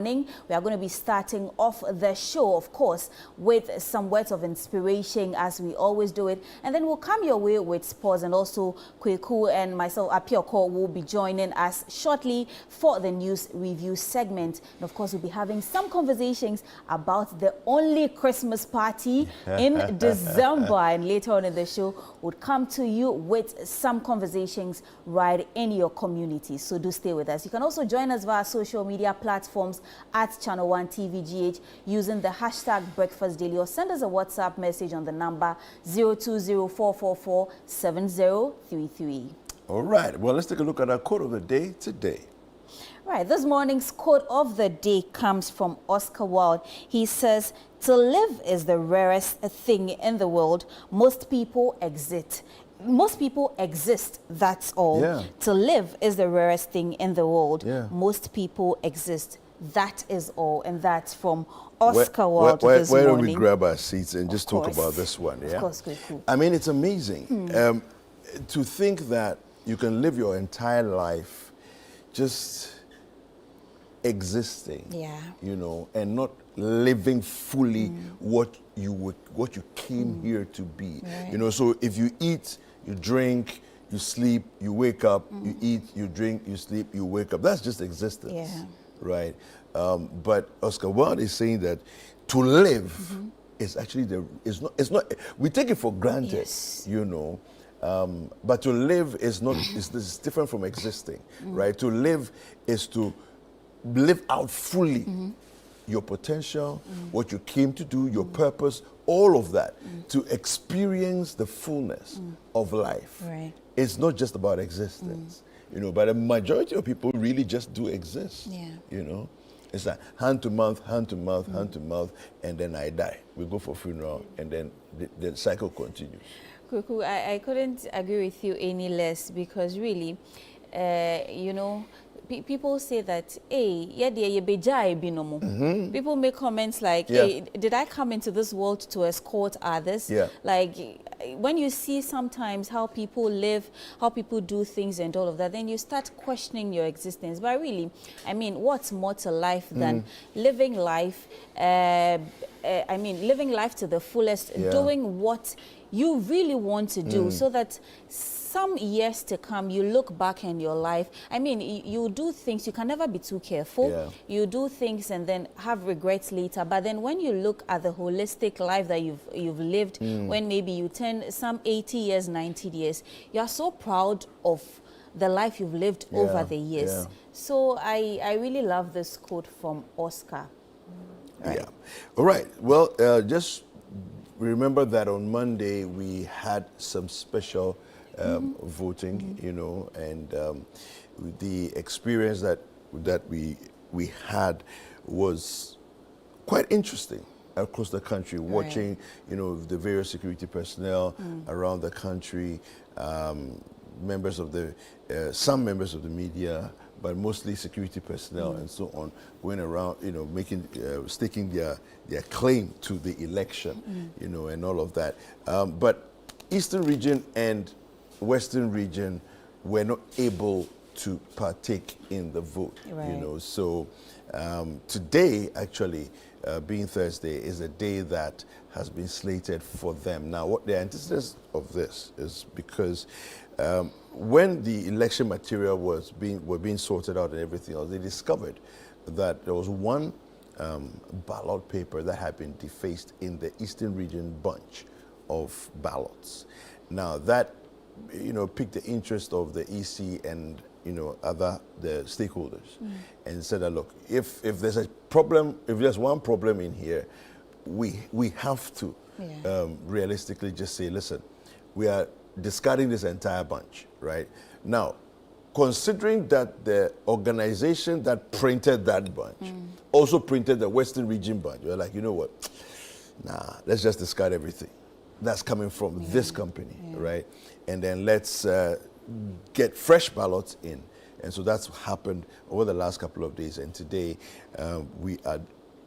We are going to be starting off the show, of course, with some words of inspiration as we always do it. And then we'll come your way with sports, and also Kweku and myself, Apioko, will be joining us shortly for the news review segment. And of course, we'll be having some conversations about the only Christmas party in December. And later on in the show, we'll come to you with some conversations right in your community. So do stay with us. You can also join us via social media platforms at Channel One TVGH using the hashtag Breakfast Daily, or send us a WhatsApp message on the number 020-444-7033. All right, well, let's take a look at our quote of the day today. Right, this morning's quote of the day comes from Oscar Wilde. He says, "To live is the rarest thing in the world. Most people exist, that's all. Yeah. To live is the rarest thing in the world. Yeah. Most people exist, that is all." And that's from Oscar Wilde this why morning. don't we grab our seats and just talk course. about this one? Yeah? Of course, cool. I mean, it's amazing to think that you can live your entire life just existing, you know, and not living fully what you came here to be. Right. You know, so if you eat, you drink, you sleep, you wake up, you eat, you drink, you sleep, you wake up. That's just existence, Yeah. right? But Oscar Wilde is saying that to live is actually it's not. We take it for granted, Yes. you know. But to live is not. Is different from existing, right? To live is to live out fully your potential, what you came to do, your purpose, all of that, to experience the fullness of life. Right. It's not just about existence, you know, but a majority of people really just do exist, you know. It's like hand to mouth, hand to mouth, hand to mouth, and then I die. We go for funeral, and then the cycle continues. Kuku, I couldn't agree with you any less, because really, you know, people say that, hey, people make comments like, hey, did I come into this world to escort others? Yeah. Like, when you see sometimes how people live, how people do things and all of that, then you start questioning your existence. But really, I mean, what's more to life than living life, living life to the fullest, doing what you really want to do, so that some years to come, you look back in your life. I mean, you do things, you can never be too careful. Yeah. You do things and then have regrets later. But then when you look at the holistic life that you've lived, when maybe you turn some 80 years, 90 years, you are so proud of the life you've lived over the years. Yeah. So I really love this quote from Oscar. Right. Yeah. All right. Well, just remember that on Monday we had some special voting, you know, and the experience that we had was quite interesting across the country, watching, you know, the various security personnel around the country, members of the, some members of the media, but mostly security personnel and so on, went around, you know, making, staking their claim to the election, you know, and all of that. But Eastern region and Western region were not able to partake in the vote, you know. So today, actually, being Thursday, is a day that has been slated for them. Now, what the antithesis of this is because when the election material were being sorted out and everything else, they discovered that there was one ballot paper that had been defaced in the Eastern region bunch of ballots. Now, that, you know, piqued the interest of the EC and, you know, the stakeholders, and said that, look, if there's a problem, if there's one problem in here, we have to realistically just say, listen, we are discarding this entire bunch, right? Now, considering that the organization that printed that bunch also printed the Western region bunch, we're like, you know what? Nah, let's just discard everything that's coming from this company, right? And then let's get fresh ballots in. And so that's happened over the last couple of days. And today we are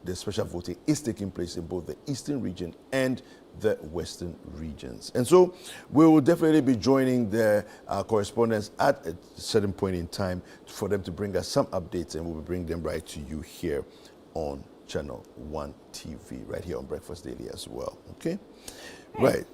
the special voting is taking place in both the Eastern region and the Western regions. And so we will definitely be joining the correspondents at a certain point in time for them to bring us some updates, and we'll be bringing them right to you here on Channel 1 TV, right here on Breakfast Daily as well. Okay? Right.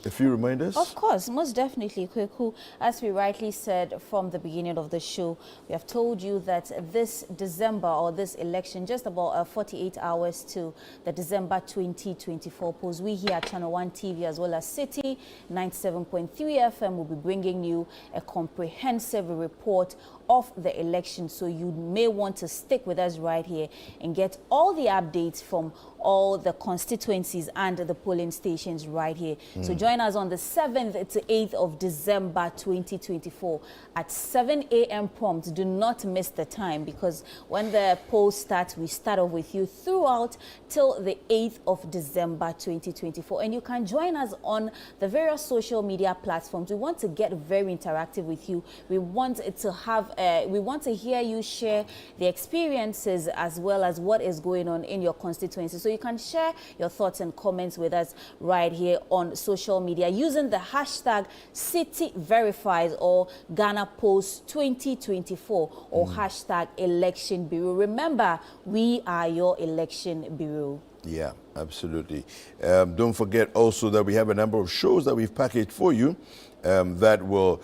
A few reminders? Of course, most definitely, Kweku. As we rightly said from the beginning of the show, we have told you that this December, or this election, just about 48 hours to the December 2024 polls, we here at Channel 1 TV as well as City 97.3 FM will be bringing you a comprehensive report of the election. So you may want to stick with us right here and get all the updates from all the constituencies and the polling stations right here. So join us on the 7th to 8th of December 2024 at 7 a.m. prompt. Do not miss the time, because when the polls start, we start off with you throughout till the 8th of December 2024. And you can join us on the various social media platforms. We want to get very interactive with you. We want it to have we want to hear you share the experiences as well as what is going on in your constituency. So you can share your thoughts and comments with us right here on social media using the hashtag CityVerifies or Ghana Post 2024 or hashtag Election Bureau. Remember, we are your election bureau. Yeah, absolutely. Don't forget also that we have a number of shows that we've packaged for you that will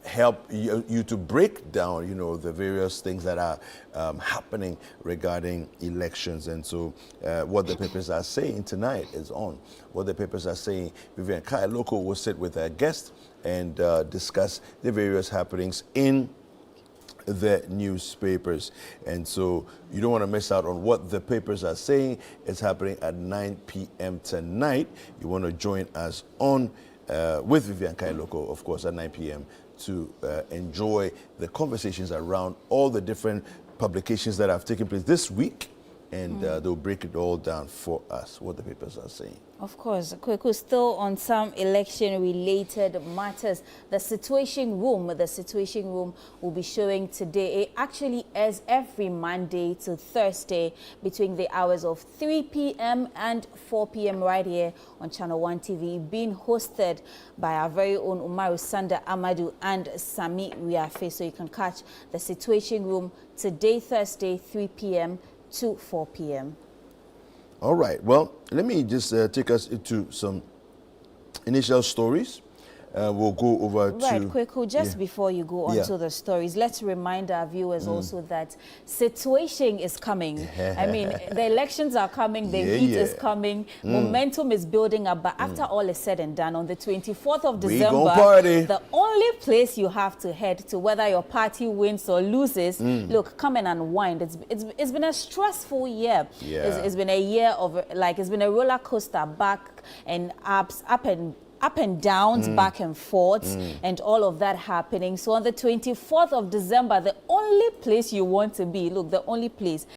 help you to break down, the various things that are happening regarding elections. And so what the papers are saying tonight is on. What the papers are saying, Vivian Kai Loco will sit with a guest and discuss the various happenings in the newspapers. And so you don't want to miss out on what the papers are saying. It's happening at 9 p.m. tonight. You want to join us on with Vivian Kailoko, of course, at 9 p.m. to enjoy the conversations around all the different publications that have taken place this week. And they'll break it all down for us, what the papers are saying. Of course, Kweku, still on some election-related matters. The Situation Room will be showing today. It actually airs every Monday to Thursday between the hours of 3 p.m. and 4 p.m. right here on Channel 1 TV, being hosted by our very own Umaru Sanda Amadu and Sami Wiafe. So you can catch the Situation Room today, Thursday, 3 p.m. to 4 p.m. All right. Well, let me just take us into some initial stories. We'll go over to... Right, Kweku, just before you go on to the stories, let's remind our viewers also that situation is coming. I mean, the elections are coming, the heat is coming, momentum is building up, but after all is said and done, on the 24th of December, the only place you have to head to, whether your party wins or loses, look, come and unwind. It's been a stressful year. It's been a year of, it's been a roller coaster, back and up and downs, back and forth, and all of that happening. So on the 24th of December, the only place you want to be, look, the only place